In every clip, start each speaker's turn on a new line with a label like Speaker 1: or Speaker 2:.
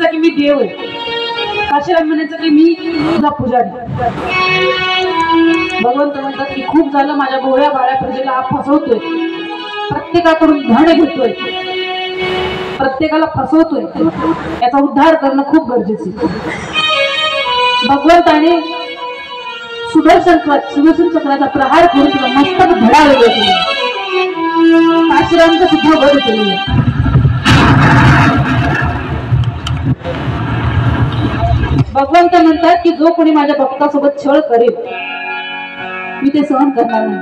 Speaker 1: म्हणायचा की मी देव आहे, काशीराम म्हणायचं की मी तुझा पुजारी. भगवंत म्हणतात की खूप झालं, माझ्या भोळ्या भाड्या प्रजेला हा फसवतोय, प्रत्येकाकडून धन घेतोय, प्रत्येकाला फसवतोय, याचा उद्धार करणं खूप गरजेचं आहे. भगवंताने सुदर्शन चक्राचा प्रहार करून तुला मस्तक धडावले केले, काशीरामचं सुद्धा वध केले. भगवंत म्हणतात की जो कोणी माझ्या भक्तासोबत छळ करेल मी ते सहन करणार नाही.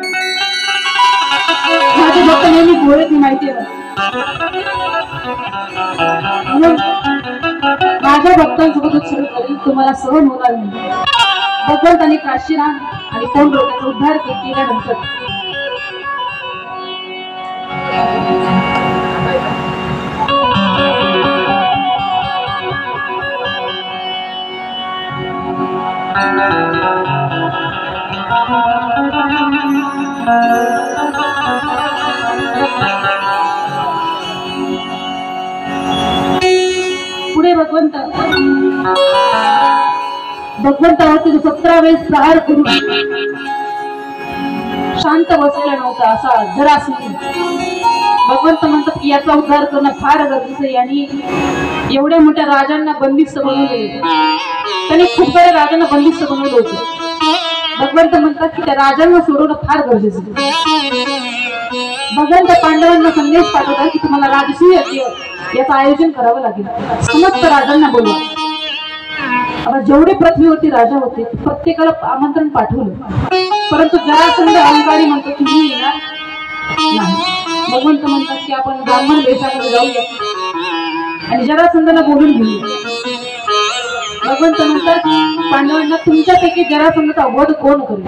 Speaker 1: माझे भक्त नेहमी भोळे ती माहिती आहे, म्हणून माझ्या भक्तांसोबत छळ करेल तुम्हाला सहन होणार नाही. भगवंताने काशीराम आणि कोण लोकांचा उद्धार केल्यानंतर पुढे भगवंतावरती 17 वेळेस प्रहार करून शांत बसलेला नव्हता असा जरासंध. भगवंत म्हणतात की याचा उद्धार करणं फार गरजेचं आहे. आणि एवढ्या मोठ्या राजांना बंदिस्त बनवले, त्यांनी खूप साऱ्या राजांना बंदिस्त बनवलं होतं. भगवंत म्हणतात की त्या राजांना सोडवणं फार गरजेचं आहे. भगवंत पांडवांना संदेश पाठवतात की तुम्हाला राजसूय याचं आयोजन करावं लागेल, समस्त राजांना बोलवा. आता जेवढे पृथ्वीवरती राजा होते प्रत्येकाला आमंत्रण पाठवलं, परंतु जरासंध अहंकारी म्हणतो की मी येणार नाही. भगवंत म्हणतात की आपण ब्राह्मण वेशाकडे जाऊया आणि जरासंधला बोलून घेऊया. भगवंत म्हणतात पांडवांना तुमच्यापैकी जरासंधचा वध कोण करेल?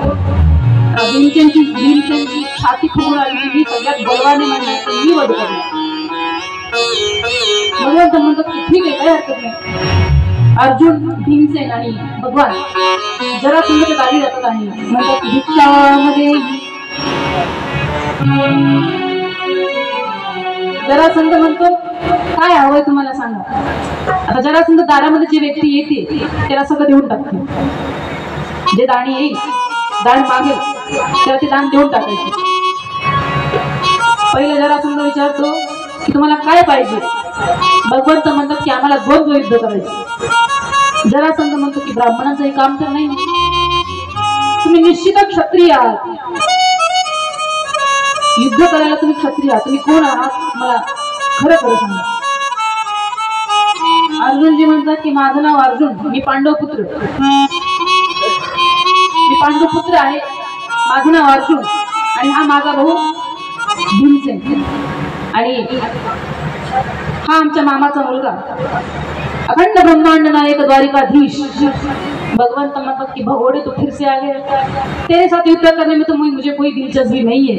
Speaker 1: भीमसेनची छाती फुगून आली की सगळ्यात बलवाने म्हणजे मी वध करेल. भगवंत म्हणतात की ठीक आहे, काय हरकत नाही. अर्जुन, भीमसेन आणि भगवान जरासंधच्या दारी जातात आणि म्हणतात भिक्षामध्ये. जरासंध म्हणतो काय हवंय तुम्हाला सांगा. आता जरासंध दारामध्ये जी व्यक्ती येते त्याला सगळं देऊन टाकते. जे दाणी येईल, दान मागेल त्याला ते दान देऊन टाकायचे. पहिले जरासंध विचारतो की तुम्हाला काय पाहिजे. भगवंत म्हणतात की आम्हाला द्वंद्व युद्ध करायचे. जरासंध म्हणतो की ब्राह्मणांचं काम तर नाही, तुम्ही निश्चितच क्षत्रिय आहात, युद्ध करायला तुम्ही क्षत्रिय आहात, तुम्ही कोण आहात मला खरं खरं सांगा. अर्जुनजी म्हणतात की माझं नाव अर्जुन, मी पांडवपुत्र आहे, माझं नाव अर्जुन आणि हा माझा भाऊ भीमसेन आणि हा आमच्या मामाचा मुलगा अखंड ब्रह्मांड नायक द्वारिकाधीश. भगवंत म्हणतात कि भगोड़े तो फिर से आ गए, तेरे साथ युद्ध करने में तो मुझे कोई दिलचस्पी नहीं है,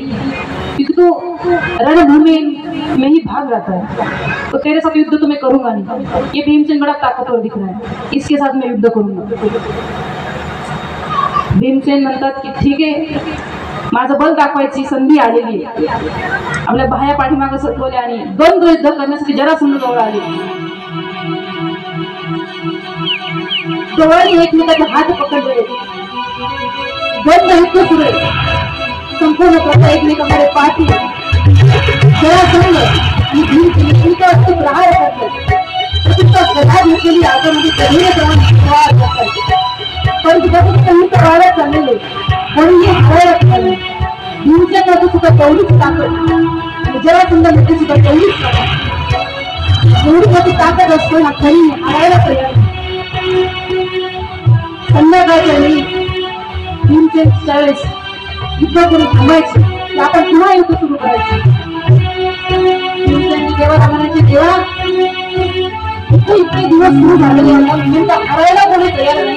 Speaker 1: क्योंकि तू रणभूमि में ही भाग रहता है, तो तेरे साथ युद्ध तो मैं करूंगा नहीं. ये भीमसेन बड़ा ताकतवर दिख रहा है, इसके साथ मैं युद्ध करूंगा. भीमसेन म्हणतात की ठीक आहे, माझं बल दाखवायची संधी आलेली आहे. आपल्या बाह्या पाठीमागे सरकवले आणि द्वंद्व युद्ध करण्यासाठी जरासंध जवळ आले. जवळ एकमेकाचे हात पकडले, द्वंद्व युद्ध सुरू आहे. संपूर्ण प्रजा एकमेकांकडे पाहते. जरासंध आणि भीमसेन प्रहार करतात. गदा घेतलेली आतमध्ये गहिरे प्रमाण करतात. परंतु त्यातून संयुक्त वाढत चाललेले म्हणून हे हरवत झाले. भीमसेनमध्ये सुद्धा तेवढीच ताकद आणि जरासंधामध्ये सुद्धा तेवढीच ताकद. एवढी मोठी ताकद असतो हा खरी हरायला तयार. संध्याकाळच्या वेळी भीमसेन त्यावेळेस युद्ध करून थांबायचे की आपण पुन्हा युद्ध सुरू करायचे. भीमसेनची देवाला म्हणायचे, देवा इतके दिवस सुरू झालेले हरायला कोणी तयार नाही,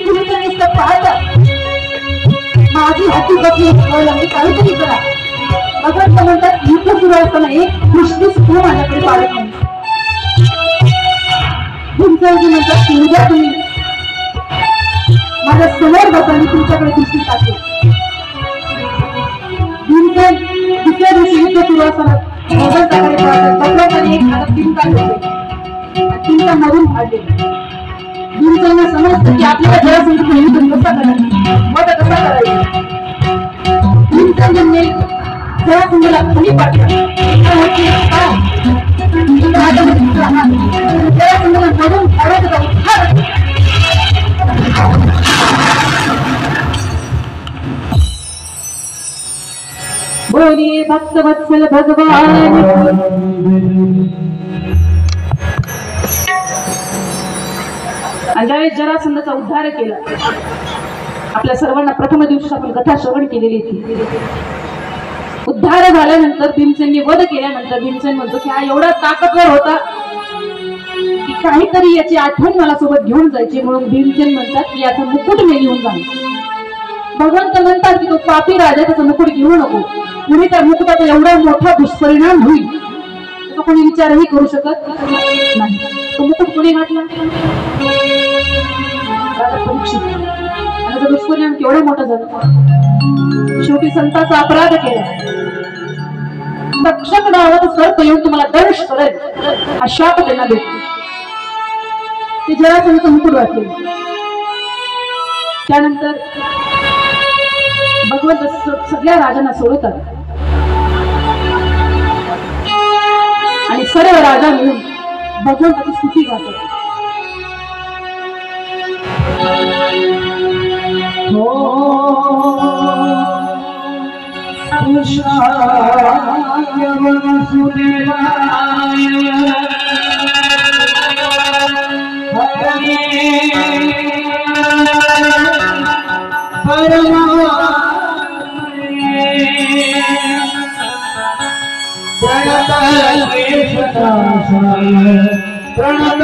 Speaker 1: तुम्ही तर नुसतं पाहता, माझी हाती बसली मी काहीतरी करा. भगवंत म्हणतात युद्ध सुरू असताना एक दृष्टी सुद्धा माझ्याकडे पाडत नाही. भीमसेनजी म्हणतात की उद्या तुम्ही माझ्या समोर बसा, मी तुमच्याकडे दृष्टी टाकेल. भीमसेन दुसऱ्या दिवशी युद्ध सुरू असताना भगवंताकडे पाहतात. भगवंताने एक हातात भीम काढले भीमचा मरून फाडले. भीमसेनला समजतं की आपल्याला जरासंध युद्ध कसा करायचा, वध कसा करायचा. भीमसेनने जरासंधला खाली पाडलं. जरासंधला मरून फाडत जाऊन बोलिए भक्त वत्सल भगवान. ज्यावेळेस जरासंधाचा उद्धार केला, आपल्या सर्वांना प्रथम दिवशी आपण कथा श्रवण केलेली होती. उद्धार झाल्यानंतर भीमसेनने वध केल्यानंतर भीमसेन म्हणतो की हा एवढा ताकदवर होता की काहीतरी याची आठवण मला सोबत घेऊन जायची. म्हणून भीमसेन म्हणतात की याचा मुकुट मी घेऊन जाईल. भगवंत म्हणतात की तो पापी राजा त्याचा मुकुट घेऊ नको, पुढे त्या मुकुटाचा एवढा मोठा दुष्परिणाम होईल तो कोणी विचारही करू शकत नाही. तो मुकुट कोणी घातला? राजा परीक्षित. आणि त्याचा दुष्परिणाम केवढा मोठा झाला. शेवटी संताचा अपराध केला. तक्षक नावाचा सर्प येऊन तुम्हाला दंश करेल हा शाप त्यांना भेटतो. ते जरासंधाचं मुकुट घातले. त्यानंतर भगवंत सगळ्या राजांना सोडवतात आणि सर्व राजा मिळून भगवंताची स्तुती गातात. प्रणत